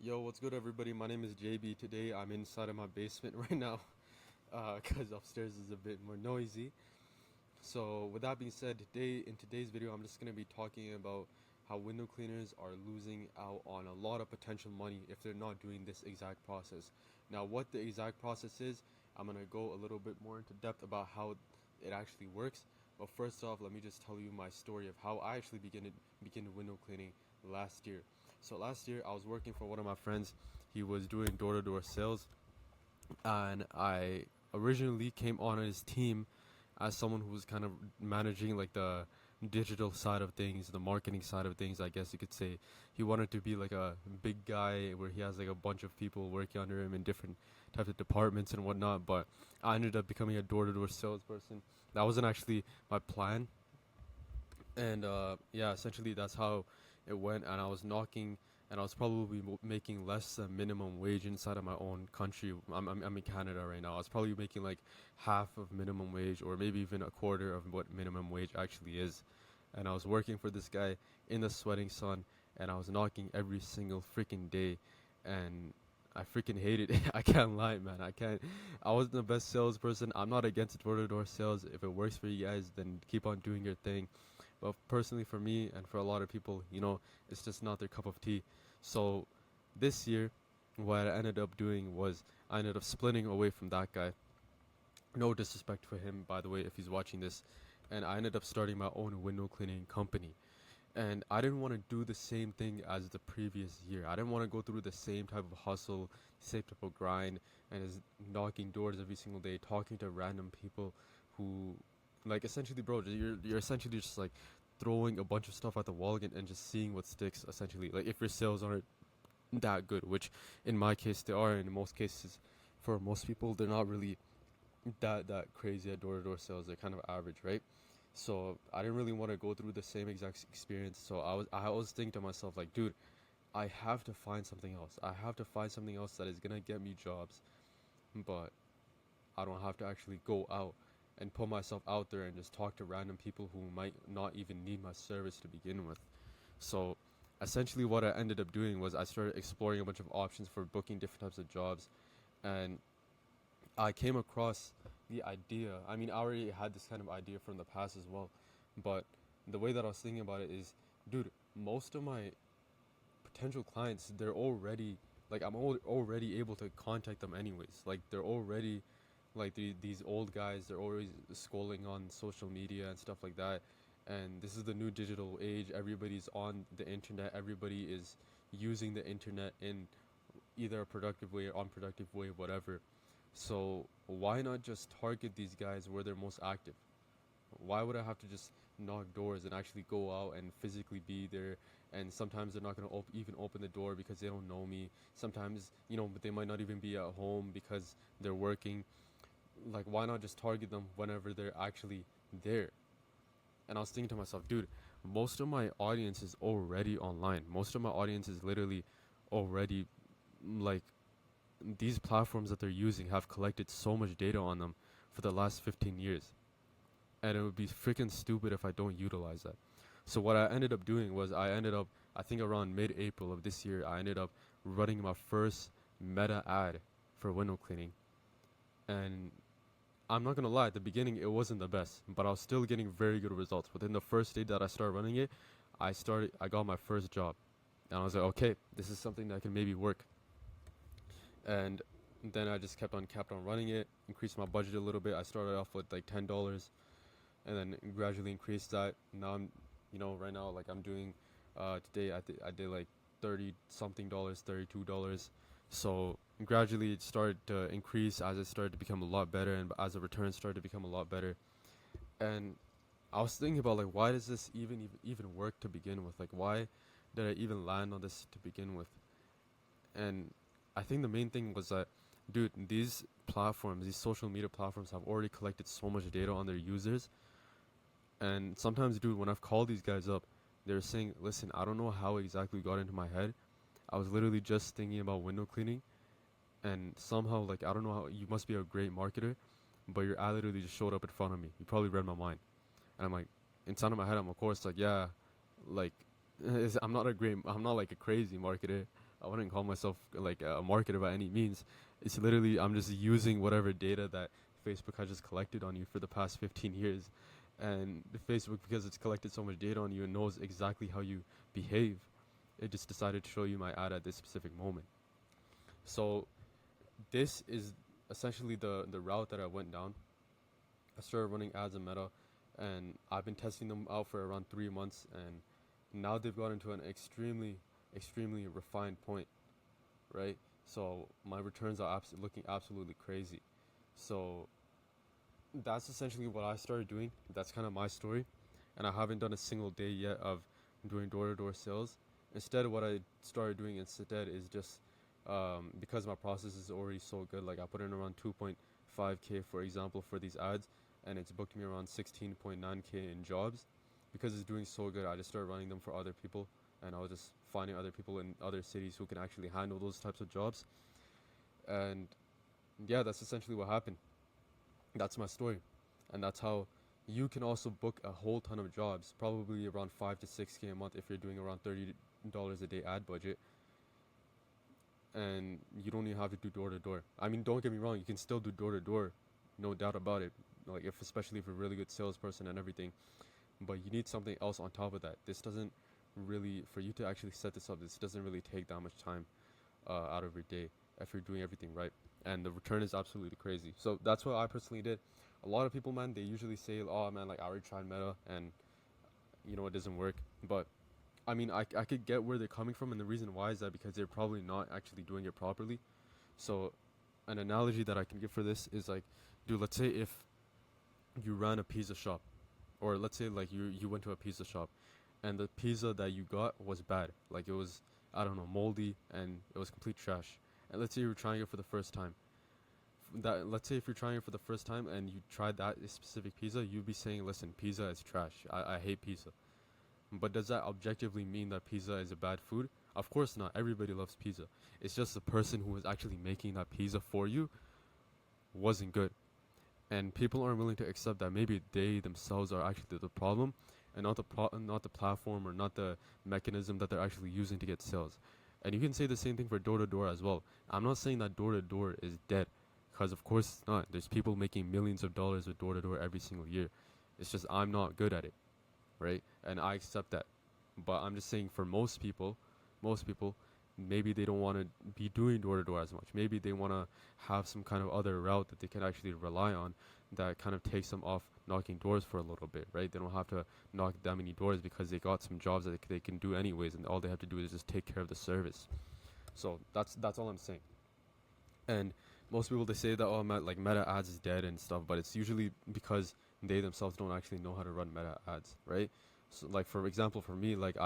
Yo, what's good, everybody? My name is JB. Today, I'm inside of my basement right now, because upstairs is a bit more noisy. So, with that being said, in today's video, I'm just gonna be talking about how window cleaners are losing out on a lot of potential money if they're not doing this exact process. Now, what the exact process is, I'm gonna go a little bit more into depth about how it actually works. But first off, let me just tell you my story of how I actually began window cleaning last year. So last year, I was working for one of my friends. He was doing door-to-door sales, and I originally came on his team as someone who was kind of managing like the digital side of things, the marketing side of things, I guess you could say. He wanted to be like a big guy where he has like a bunch of people working under him in different types of departments and whatnot, but I ended up becoming a door-to-door salesperson. That wasn't actually my plan, and yeah, essentially that's how it went. And I was knocking, and I was probably making less than minimum wage inside of my own country. I'm in Canada right now. I was probably making like half of minimum wage, or maybe even a quarter of what minimum wage actually is. And I was working for this guy in the sweating sun, and I was knocking every single freaking day, and I freaking hated it. I can't lie, man. I can't. I wasn't the best salesperson. I'm not against door-to-door sales. If it works for you guys, then keep on doing your thing. But personally, for me and for a lot of people, it's just not their cup of tea. So this year, what I ended up doing was I ended up splitting away from that guy. No disrespect for him, by the way, if he's watching this. And I ended up starting my own window cleaning company. And I didn't want to do the same thing as the previous year. I didn't want to go through the same type of hustle, same type of grind, and is knocking doors every single day, talking to random people who, like, essentially, bro, you're essentially just like throwing a bunch of stuff at the wall again and just seeing what sticks. Essentially, like if your sales aren't that good, which in my case they are, and in most cases, for most people, they're not really that crazy at door-to-door sales. They're kind of average, right? So I didn't really want to go through the same exact experience. So I was thinking to myself like, dude, I have to find something else. I have to find something else that is gonna get me jobs, but I don't have to actually go out and put myself out there and just talk to random people who might not even need my service to begin with. So essentially what I ended up doing was I started exploring a bunch of options for booking different types of jobs, and I came across the idea. I mean, I already had this kind of idea from the past as well, but the way that I was thinking about it is, dude, most of my potential clients, they're already like already able to contact them anyways. Like they're already like these old guys. They're always scrolling on social media and stuff like that. And this is the new digital age. Everybody's on the internet. Everybody is using the internet in either a productive way or unproductive way, whatever. So why not just target these guys where they're most active? Why would I have to just knock doors and actually go out and physically be there? And sometimes they're not going to even open the door because they don't know me. Sometimes, they might not even be at home because they're working. Like, why not just target them whenever they're actually there? And I was thinking to myself, dude, most of my audience is already online. Most of my audience is literally already like these platforms that they're using have collected so much data on them for the last 15 years. And it would be freaking stupid if I don't utilize that. So what I ended up doing was I think around mid-April of this year, I ended up running my first meta ad for window cleaning. And I'm not gonna lie, at the beginning it wasn't the best, but I was still getting very good results. Within the first day that I started running it, I got my first job. And I was like, okay, this is something that can maybe work. And then I just kept on running it, increased my budget a little bit. I started off with like $10, and then gradually increased that. Now right now, like I'm doing, today I did like 30 something dollars, $32. So gradually it started to increase as it started to become a lot better, and as the returns started to become a lot better. And I was thinking about like, why does this even work to begin with? Like, why did I even land on this to begin with? And I think the main thing was that, dude, these platforms, these social media platforms, have already collected so much data on their users. And sometimes, dude, when I've called these guys up, they're saying, listen, I don't know how exactly got into my head. I was literally just thinking about window cleaning, and somehow, like, I don't know how, you must be a great marketer, but your ad literally just showed up in front of me. You probably read my mind. And I'm like, inside of my head, I'm of course like, yeah, like, I'm not like a crazy marketer. I wouldn't call myself like a marketer by any means. It's literally I'm just using whatever data that Facebook has just collected on you for the past 15 years, and Facebook, because it's collected so much data on you and knows exactly how you behave, it just decided to show you my ad at this specific moment. So this is essentially the route that I went down. I started running ads on Meta, and I've been testing them out for around 3 months, and now they've gotten to an extremely refined point, right? So my returns are looking absolutely crazy. So that's essentially what I started doing. That's kind of my story, and I haven't done a single day yet of doing door-to-door sales. Instead, what I started doing instead is just because my process is already so good. Like I put in around 2.5k, for example, for these ads, and it's booked me around 16.9k in jobs. Because it's doing so good, I just started running them for other people, and I was just finding other people in other cities who can actually handle those types of jobs. And yeah, that's essentially what happened. That's my story, and that's how you can also book a whole ton of jobs, probably around 5 to 6k a month if you're doing around $30 a day ad budget, and you don't even have to do door to door. I mean, don't get me wrong, you can still do door to door, no doubt about it. Like especially if you're a really good salesperson and everything, but you need something else on top of that. This doesn't really, for you to actually set this up, this doesn't really take that much time out of your day if you're doing everything right, and the return is absolutely crazy. So that's what I personally did. A lot of people, man, they usually say, oh man, like I already tried Meta and it doesn't work. But I mean, I could get where they're coming from, and the reason why is that because they're probably not actually doing it properly. So an analogy that I can give for this is like, dude, let's say if you ran a pizza shop, or let's say like you went to a pizza shop and the pizza that you got was bad, like it was, I don't know, moldy, and it was complete trash. And let's say you were trying it for the first time. Let's say if you're trying it for the first time and you tried that specific pizza, you'd be saying, listen, pizza is trash, I hate pizza. But does that objectively mean that pizza is a bad food? Of course not. Everybody loves pizza. It's just the person who was actually making that pizza for you wasn't good. And people aren't willing to accept that maybe they themselves are actually the problem, and not the platform or not the mechanism that they're actually using to get sales. And you can say the same thing for door to door as well. I'm not saying that door to door is dead, because of course it's not. There's people making millions of dollars with door to door every single year. It's just I'm not good at it, right? And I accept that. But I'm just saying for most people, maybe they don't want to be doing door to door as much. Maybe they want to have some kind of other route that they can actually rely on that kind of takes them off knocking doors for a little bit, right? They don't have to knock that many doors because they got some jobs that they can do anyways, and all they have to do is just take care of the service. So that's all I'm saying. And most people, they say that, oh, like meta ads is dead and stuff, but it's usually because they themselves don't actually know how to run meta ads, right? So like for example, for me, like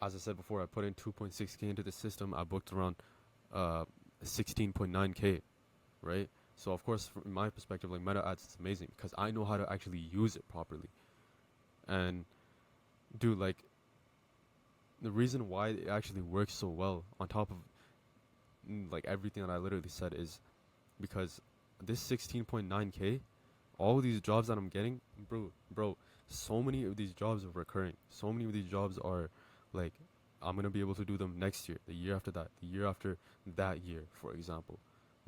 as I said before, I put in 2.6k into the system. I booked around 16.9k, right? So of course, from my perspective, like meta ads is amazing because I know how to actually use it properly. And dude, like the reason why it actually works so well, on top of like everything that I literally said, is because this 16.9k, all these jobs that I'm getting, bro, so many of these jobs are recurring. So many of these jobs are like, I'm gonna be able to do them next year, the year after that, the year after that year, for example.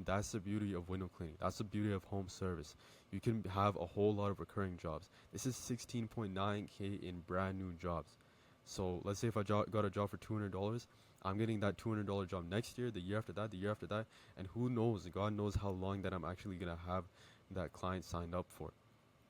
That's the beauty of window cleaning. That's the beauty of home service. You can have a whole lot of recurring jobs. This is 16.9k in brand new jobs. So let's say if I got a job for $200, I'm getting that $200 job next year, the year after that, the year after that, and who knows? God knows how long that I'm actually gonna have that client signed up for,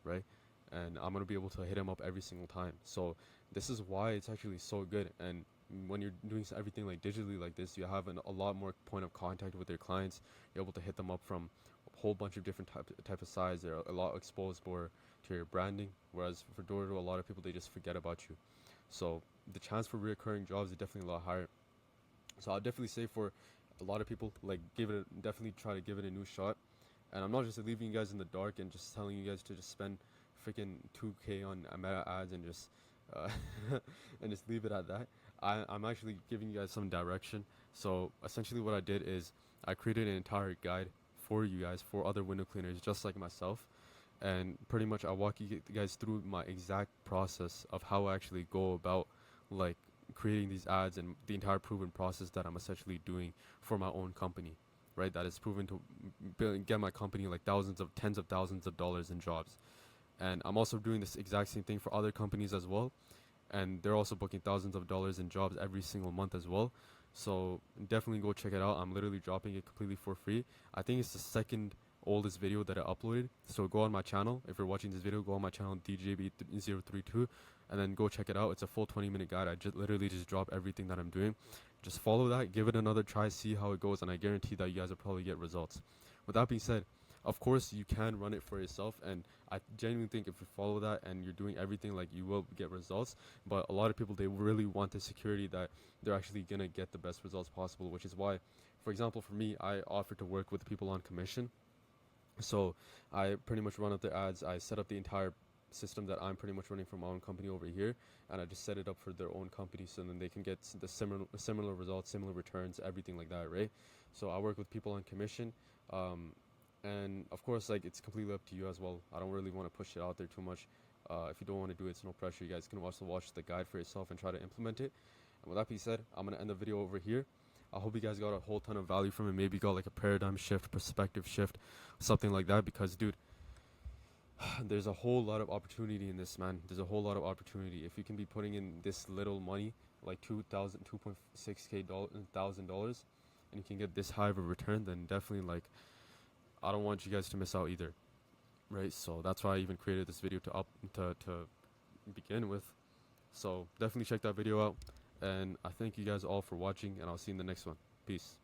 right? And I'm gonna be able to hit him up every single time. So this is why it's actually so good. And when you're doing everything like digitally like this, you have a lot more point of contact with your clients. You're able to hit them up from a whole bunch of different type of sides. They're a lot exposed more to your branding. Whereas for door to door, a lot of people, they just forget about you. So the chance for recurring jobs is definitely a lot higher. So I'll definitely say for a lot of people, like definitely try to give it a new shot. And I'm not just leaving you guys in the dark and just telling you guys to just spend freaking 2k on meta ads and just and just leave it at that. I'm actually giving you guys some direction. So essentially what I did is I created an entire guide for you guys, for other window cleaners just like myself. And pretty much I walk you guys through my exact process of how I actually go about like creating these ads and the entire proven process that I'm essentially doing for my own company, right? That is proven to get my company like tens of thousands of dollars in jobs. And I'm also doing this exact same thing for other companies as well, and they're also booking thousands of dollars in jobs every single month as well. So definitely go check it out. I'm literally dropping it completely for free. I think it's the second oldest video that I uploaded. So go on my channel. If you're watching this video, go on my channel DJB032 and then go check it out. It's a full 20-minute guide. I literally just drop everything that I'm doing. Just follow that, give it another try, see how it goes, and I guarantee that you guys will probably get results. With that being said, of course you can run it for yourself, and I genuinely think if you follow that and you're doing everything, like, you will get results. But a lot of people, they really want the security that they're actually gonna get the best results possible, which is why, for example, for me, I offer to work with people on commission. So I pretty much run up their ads. I set up the entire system that I'm pretty much running for my own company over here, and I just set it up for their own company, so then they can get the similar results, similar returns, everything like that, right? So I work with people on commission, and of course, like, it's completely up to you as well. I don't really want to push it out there too much. If you don't want to do it, it's no pressure. You guys can also watch the guide for yourself and try to implement it. And with that being said, I'm gonna end the video over here. I hope you guys got a whole ton of value from it. Maybe got like a paradigm shift, perspective shift, something like that. Because, dude, there's a whole lot of opportunity in this, man. There's a whole lot of opportunity. If you can be putting in this little money, like $2.6K $1,000, and you can get this high of a return, then definitely, like, I don't want you guys to miss out either, right? So that's why I even created this video to begin with. So definitely check that video out, and I thank you guys all for watching, and I'll see you in the next one. Peace.